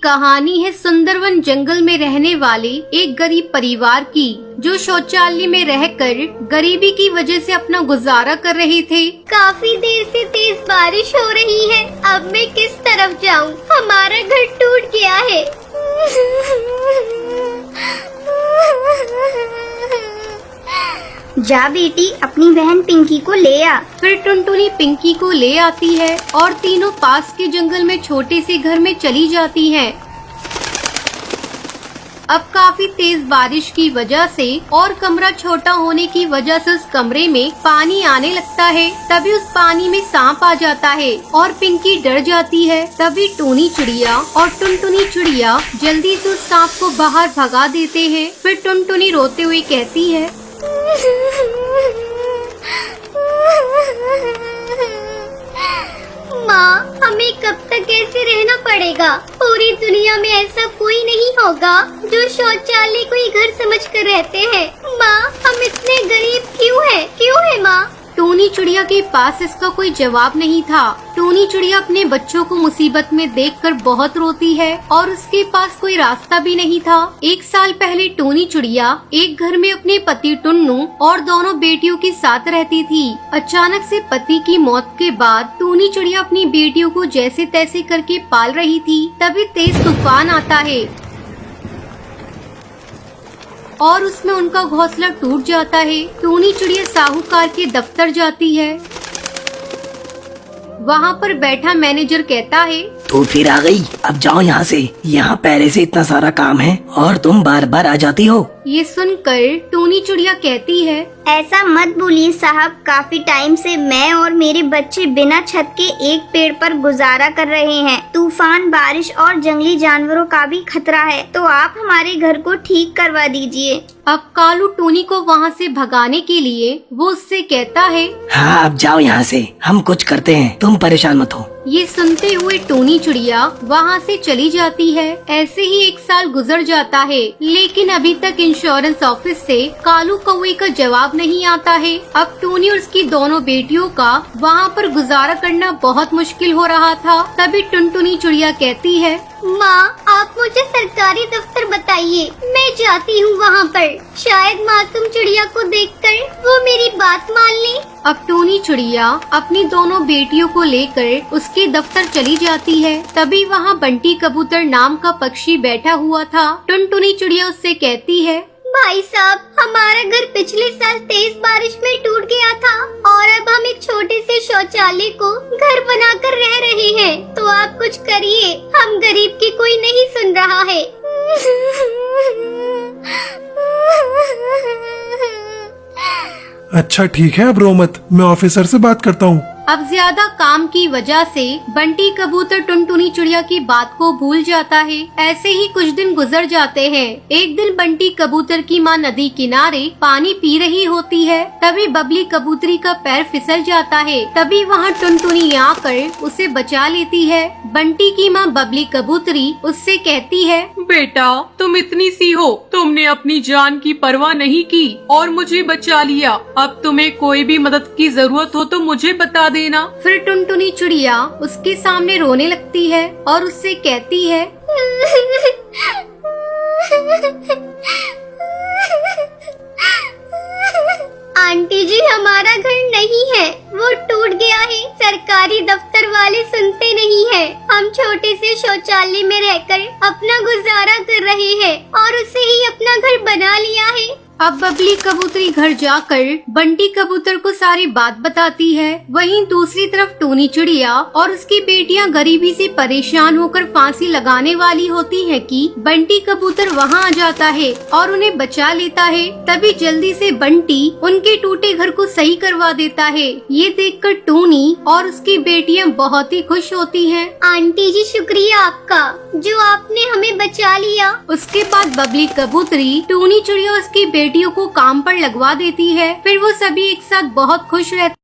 कहानी है सुंदरवन जंगल में रहने वाले एक गरीब परिवार की, जो शौचालय में रहकर गरीबी की वजह से अपना गुजारा कर रहे थे। काफी देर से तेज बारिश हो रही है, अब मैं किस तरफ जाऊं? हमारा घर टूट गया है। जा बेटी, अपनी बहन पिंकी को ले आ। फिर टुनटुनी पिंकी को ले आती है और तीनों पास के जंगल में छोटे से घर में चली जाती हैं। अब काफी तेज बारिश की वजह से और कमरा छोटा होने की वजह से उस कमरे में पानी आने लगता है। तभी उस पानी में सांप आ जाता है और पिंकी डर जाती है। तभी टूनी चिड़िया और टुनटुनी चिड़िया जल्दी से उस सांप को बाहर भगा देते हैं। फिर टुनटुनी रोते हुए कहती है, माँ, हमें कब तक ऐसे रहना पड़ेगा? पूरी दुनिया में ऐसा कोई नहीं होगा जो शौचालय को ही घर समझकर रहते हैं। माँ, हम इतने गरीब क्यों है माँ? टूनी चिड़िया के पास इसका कोई जवाब नहीं था। टूनी चिड़िया अपने बच्चों को मुसीबत में देखकर बहुत रोती है और उसके पास कोई रास्ता भी नहीं था। 1 साल पहले टूनी चिड़िया एक घर में अपने पति टुन्नू और दोनों बेटियों के साथ रहती थी। अचानक से पति की मौत के बाद टूनी चिड़िया अपनी बेटियों को जैसे तैसे करके पाल रही थी। तभी तेज तूफान आता है और उसमें उनका घोंसला टूट जाता है। टूनी चिड़िया साहूकार के दफ्तर जाती है। वहाँ पर बैठा मैनेजर कहता है, तो फिर आ गई, अब जाओ यहाँ से। यहाँ पहले से इतना सारा काम है और तुम बार बार आ जाती हो। ये सुनकर टूनी चिड़िया कहती है, ऐसा मत बोलिए साहब, काफी टाइम से मैं और मेरे बच्चे बिना छत के एक पेड़ पर गुजारा कर रहे हैं। तूफान, बारिश और जंगली जानवरों का भी खतरा है, तो आप हमारे घर को ठीक करवा दीजिए। अब कालू टूनी को वहाँ से भगाने के लिए वो उससे कहता है, हाँ अब जाओ यहाँ से, हम कुछ करते हैं, तुम परेशान मत हो। ये सुनते हुए टूनी चिड़िया वहाँ से चली जाती है। ऐसे ही 1 साल गुजर जाता है, लेकिन अभी तक इंश्योरेंस ऑफिस से कालू कौवे का जवाब नहीं आता है। अब टूनी और उसकी दोनों बेटियों का वहाँ पर गुजारा करना बहुत मुश्किल हो रहा था। तभी टुनटुनी चिड़िया कहती है, माँ, आप मुझे सरकारी दफ्तर बताइए, मैं जाती हूँ वहाँ पर। शायद मासूम चिड़िया को देखकर वो मेरी बात मान ले। अब टूनी चिड़िया अपनी दोनों बेटियों को लेकर उसके दफ्तर चली जाती है। तभी वहाँ बंटी कबूतर नाम का पक्षी बैठा हुआ था। टुनटुनी चिड़िया उससे कहती है, भाई साहब, हमारा घर पिछले साल तेज बारिश में टूट गया था और अब हम एक छोटे से शौचालय को घर बनाकर रह रहे हैं, तो आप कुछ करिए, हम गरीब की कोई नहीं सुन रहा है। अच्छा ठीक है, अब रो मत, मैं ऑफिसर से बात करता हूँ। अब ज्यादा काम की वजह से बंटी कबूतर टुनटुनी चिड़िया की बात को भूल जाता है। ऐसे ही कुछ दिन गुजर जाते हैं। एक दिन बंटी कबूतर की माँ नदी किनारे पानी पी रही होती है। तभी बबली कबूतरी का पैर फिसल जाता है। तभी वहाँ टुनटुनी आकर उसे बचा लेती है। बंटी की माँ बबली कबूतरी उससे कहती है, बेटा, तुम इतनी सी हो, तुमने अपनी जान की परवाह नहीं की और मुझे बचा लिया। अब तुम्हें कोई भी मदद की जरूरत हो तो मुझे बता देना। फिर टुनटुनी चिड़िया उसके सामने रोने लगती है और उससे कहती है, आंटी जी, हमारा घर नहीं है, वो टूट गया है। सरकारी दफ्तर वाले सुनते नहीं है। हम छोटे से शौचालय में रहकर अपना गुजारा कर रहे हैं और उसे ही अपना घर बना लिया है। अब बबली कबूतरी घर जाकर बंटी कबूतर को सारी बात बताती है। वहीं दूसरी तरफ टूनी चिड़िया और उसकी बेटियां गरीबी से परेशान होकर फांसी लगाने वाली होती हैं कि बंटी कबूतर वहां आ जाता है और उन्हें बचा लेता है। तभी जल्दी से बंटी उनके टूटे घर को सही करवा देता है। ये देखकर टूनी और उसकी बेटियां बहुत ही खुश होती हैं। आंटी जी, शुक्रिया आपका, जो आपने हमें बचा लिया। उसके बाद बबली कबूतरी टूनी चिड़िया और उसकी बेटियों को काम पर लगवा देती है। फिर वो सभी एक साथ बहुत खुश रहते